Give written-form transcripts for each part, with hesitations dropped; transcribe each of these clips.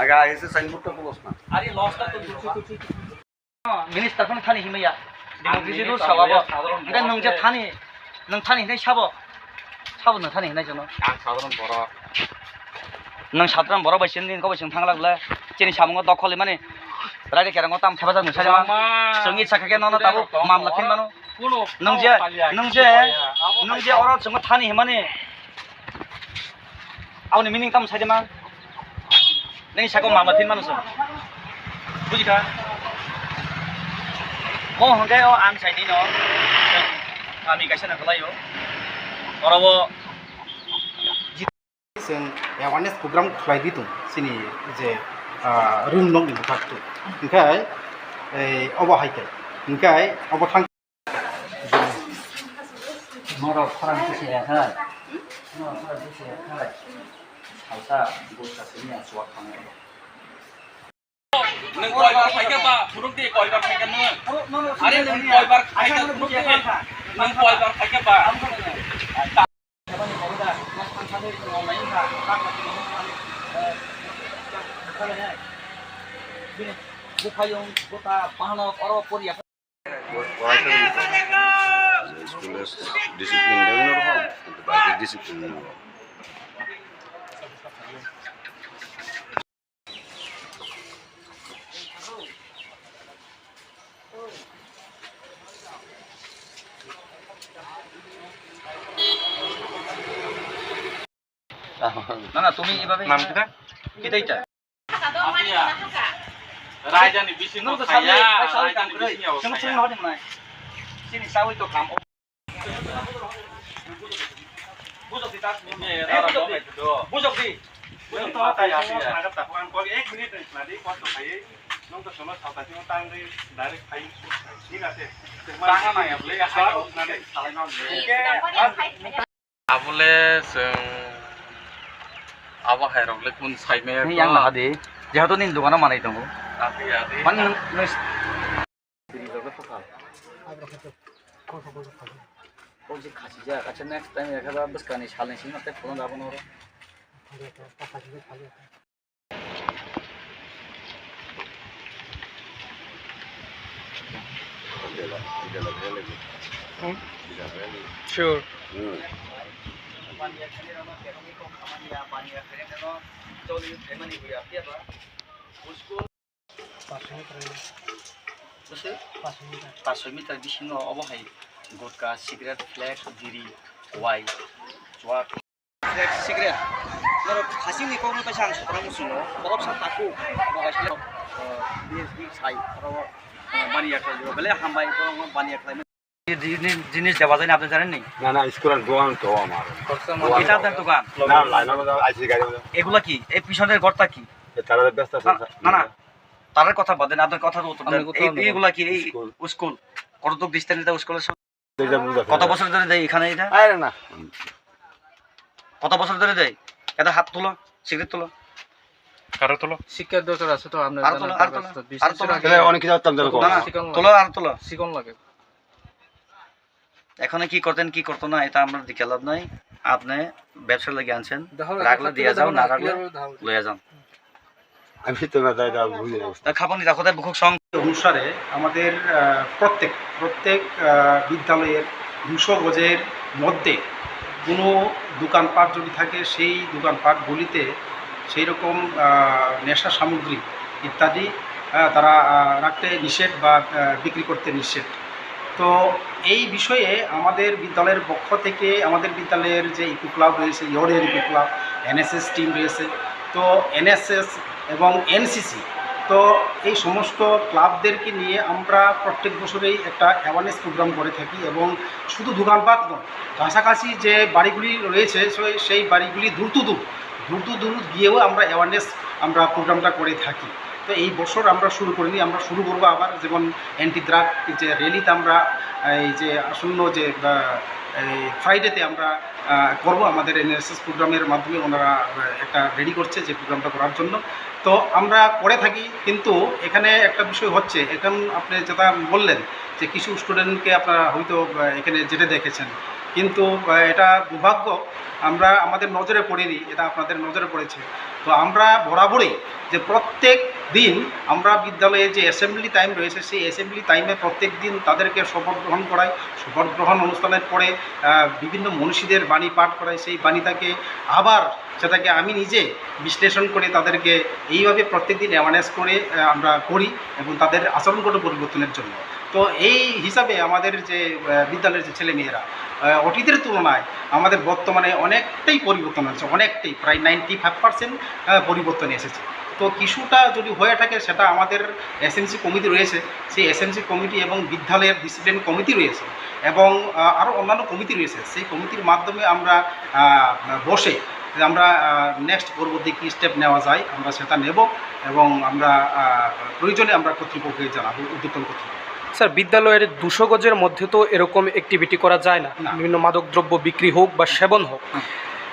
আগে এসে সাইনবোর্ডটা বলছ না আরে লসটা তো মিনিস্টার ফোন থানি হিমাইয়া ডেমোক্রেসি রুল সাবাবো এটা নং যে থানি নং থানি হিনাই সাবো সাবো নং থানি হিনাই জন্য आं साधारण बर' नों साधारण बर' बायसिन दिन गावसिन थांलागले जेनि सामुङाव दखलि माने रायदे केराङाव ताम हेफाजाब मोनसाय मा जोंनि साखाके नन ताबो मामला फिन मानो नों जे अर जों थानि माने आवनि मिनिं ताम सायदे मा नों साखौ मामला फिन मानो जों बुजिखा म हंगाय आं सायदि न गामि गायसना खलायो अरावो जों एवारनेस प्रग्राम खालायदि दं सिनि जे रुम नं नि बुथारथु ओंखाय अब हायखाय ओंखाय अब थां मराव फारां फैसायाखै मराव फारां फैसायाखै सावसा बस्तासोनिया जवा खाङो नों गयबार खायगोबा फुरुंदि गयबार खायगोन नों आरे नों गयबार खायगोन फुरुंदि नों गयबार खायगोबा Bukayong kota pahanok oro poriya স্কুলের ডিসিপ্লিন দেওয়ার হয় কিন্তু বাইরের ডিসিপ্লিন নেই না না তুমি এভাবে নাম কি এটাইটা रायजानि बिसिङाव नों तो थाया सावै काम रायजानि करे बिसिङाव जों थाया सुन हदे माय सिनि सावै तो काम बुजोक दिता बुजोक दि नों तो थाया आगत तापमान को 1 मिनिट नादि कत थायो नों तो सम सावतासिङाव तांदै डाइरेक्ट थायो ठीक আছে ताङा नायाबले हाव नादि खालायनाव आबले जों आबा हायरगले कुन साइमे नि yang lahadi जेहेतु nin dukana manai dong आदि आदि man nang oh ji khasi ja acha next time ekaba buskani salni sing mate phone dabon oro sure pania khane rama kerami ko khamania pania khane no choli themani huya piaba usko 500 मिटार बिसिङाव अबहाय गुटका cigarette flex बिरि वाइ जवा flex cigarette नरो खासिनि कौनो पैसा आं सतरा मुसिङाव बरफ सा ताकु बगासिनो बिएसबि साइ और बानिया खालायो बेले हामबाय बरफ बानिया खालायो জিনিস দেওয়া যায় না আপনি জানেন নি না না স্কুলের দোকান তো আমার এটা আপনার দোকান না লাইন আইসি গাড়ি এগুলা কি এই পিছনের ঘরটা কি তারা ব্যস্ত আছে না না তার কথা বাদ দেন আপনার কথার উত্তর দেন এইগুলা কি এই স্কুল কতটুক ডিস্টেন্স এটা স্কুলের কত বছর ধরে দেয় এখানে এটা আরে না কত বছর ধরে দেয় এটা হাত তোলো সিগারেট তোলো কারো তোলো শিক্ষার দরকার আছে তো আপনার আর তোলো আর তোলো আর তোলো অনেক কিছু জানতাম জানো না তোলো আর তোলো শিকন লাগে এখন কি করতেন কি করতো না এটা আমরা দেখে লাভ নাই আপনি ব্যবসা লাগে আনছেন রাখলে দিয়ে যাও না রাখলে লয়ে যান আমি তো না যাই না বুঝে খাবনি রাখো তাই বুক সং অনুসারে আমাদের প্রত্যেক বিদ্যালয়ের 200 গজের মধ্যে কোনো দোকানপাট যদি থাকে সেই দোকানপাটগুলিতে সেই রকম নেশা সামগ্রী ইত্যাদি তারা রাখতে নিষেধ বা বিক্রি করতে নিষেধ। তো তো এই বিষয়ে আমাদের বিদ্যালয়ের পক্ষ থেকে আমাদের বিদ্যালয়ের যে ইকো ক্লাব রয়েছে, ইয়রের ইকো ক্লাব, এনএসএস টিম রয়েছে, তো এনএসএস এবং এনসিসি, তো এই সমস্ত ক্লাবদেরকে নিয়ে আমরা প্রত্যেক বছরেই একটা অ্যাওয়ারনেস প্রোগ্রাম করে থাকি এবং শুধু দোকানপাট নয়, কাছাকাছি যে বাড়িগুলি রয়েছে সেই বাড়িগুলি দূর গিয়েও আমরা অ্যাওয়ারনেস প্রোগ্রামটা করে থাকি। তো এই বছর আমরা শুরু করিনি, আমরা শুরু করবো আবার, যেমন অ্যান্টি ড্রাগ যে র্যালিতে আমরা এই যে আসন্ন যে ফ্রাইডেতে আমরা করবো, আমাদের এনএসএস প্রোগ্রামের মাধ্যমে ওনারা একটা রেডি করছে যে প্রোগ্রামটা করার জন্য। তো আমরা করে থাকি, কিন্তু এখানে একটা বিষয় হচ্ছে, এখন আপনি যেটা বললেন যে কিছু স্টুডেন্টকে আপনারা হয়তো এখানে যেতে দেখেছেন, কিন্তু এটা দুর্ভাগ্য আমাদের নজরে পড়েনি, এটা আপনাদের নজরে পড়েছে। তো আমরা বরাবরই যে প্রত্যেক দিন আমরা বিদ্যালয়ে যে অ্যাসেম্বলি টাইম রয়েছে, সেই অ্যাসেম্বলি টাইমে প্রত্যেক দিন তাদেরকে শপথ গ্রহণ করাই, শপথ গ্রহণ অনুষ্ঠানের পরে বিভিন্ন মনীষীদের বাণী পাঠ করাই, সেই বাণীটাকে আবার সেটাকে আমি নিজে বিশ্লেষণ করে তাদেরকে এইভাবে প্রত্যেক দিন অ্যাওয়ারনেস করে আমরা করি এবং তাদের আচরণগত পরিবর্তনের জন্য। তো এই হিসাবে আমাদের যে বিদ্যালয়ের যে ছেলেমেয়েরা অতীতের তুলনায় আমাদের বর্তমানে অনেকটাই পরিবর্তন হয়েছে, অনেকটাই, প্রায় 95% পরিবর্তন এসেছে। তো কিছুটা যদি হয়ে থাকে সেটা আমাদের এসএমসি কমিটি রয়েছে, সেই এসএমসি কমিটি এবং বিদ্যালয়ের ডিসিপ্লিন কমিটি রয়েছে এবং আরও অন্যান্য কমিটি রয়েছে, সেই কমিটির মাধ্যমে আমরা বসে আমরা নেক্সট পরবর্তী কী স্টেপ নেওয়া যায় আমরা সেটা নেব এবং আমরা প্রয়োজনে আমরা কর্তৃপক্ষকে জানাবো, ঊর্ধ্বতন কর্তৃপক্ষ। স্যার, বিদ্যালয়ের 200 গজের মধ্যে তো এরকম অ্যাক্টিভিটি করা যায় না, বিভিন্ন মাদকদ্রব্য বিক্রি হোক বা সেবন হোক,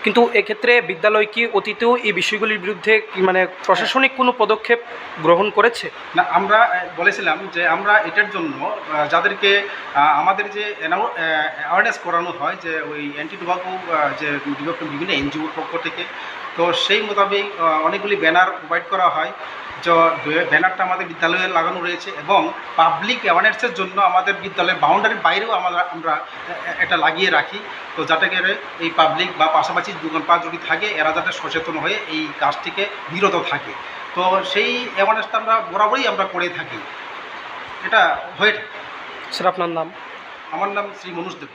কিন্তু এক্ষেত্রে বিদ্যালয় কি অতীতেও এই বিষয়গুলির বিরুদ্ধে মানে প্রশাসনিক কোনো পদক্ষেপ গ্রহণ করেছে? না, আমরা বলেছিলাম যে আমরা এটার জন্য যাদেরকে আমাদের যে অ্যাওয়ারনেস করানো হয় যে ওই অ্যান্টি টোবাকো যে বিভিন্ন এনজিওর পক্ষ থেকে, তো সেই মোতাবেক অনেকগুলি ব্যানার প্রোভাইড করা হয়। যে ব্যানারটা আমাদের বিদ্যালয়ে লাগানো রয়েছে এবং পাবলিক অ্যাওয়ারনেসের জন্য আমাদের বিদ্যালয়ের বাউন্ডারির বাইরেও আমরা এটা লাগিয়ে রাখি, তো যাতে করে এই পাবলিক বা পাশাপাশি দোকানপাট যদি থাকে এরা যাতে সচেতন হয়ে এই কাজ থেকে বিরত থাকে। তো সেই অ্যাওয়ারনেসটা আমরা বরাবরই আমরা করে থাকি, এটা হয়ে থাকে। স্যার, আপনার নাম? আমার নাম শ্রী মনোজ দেব।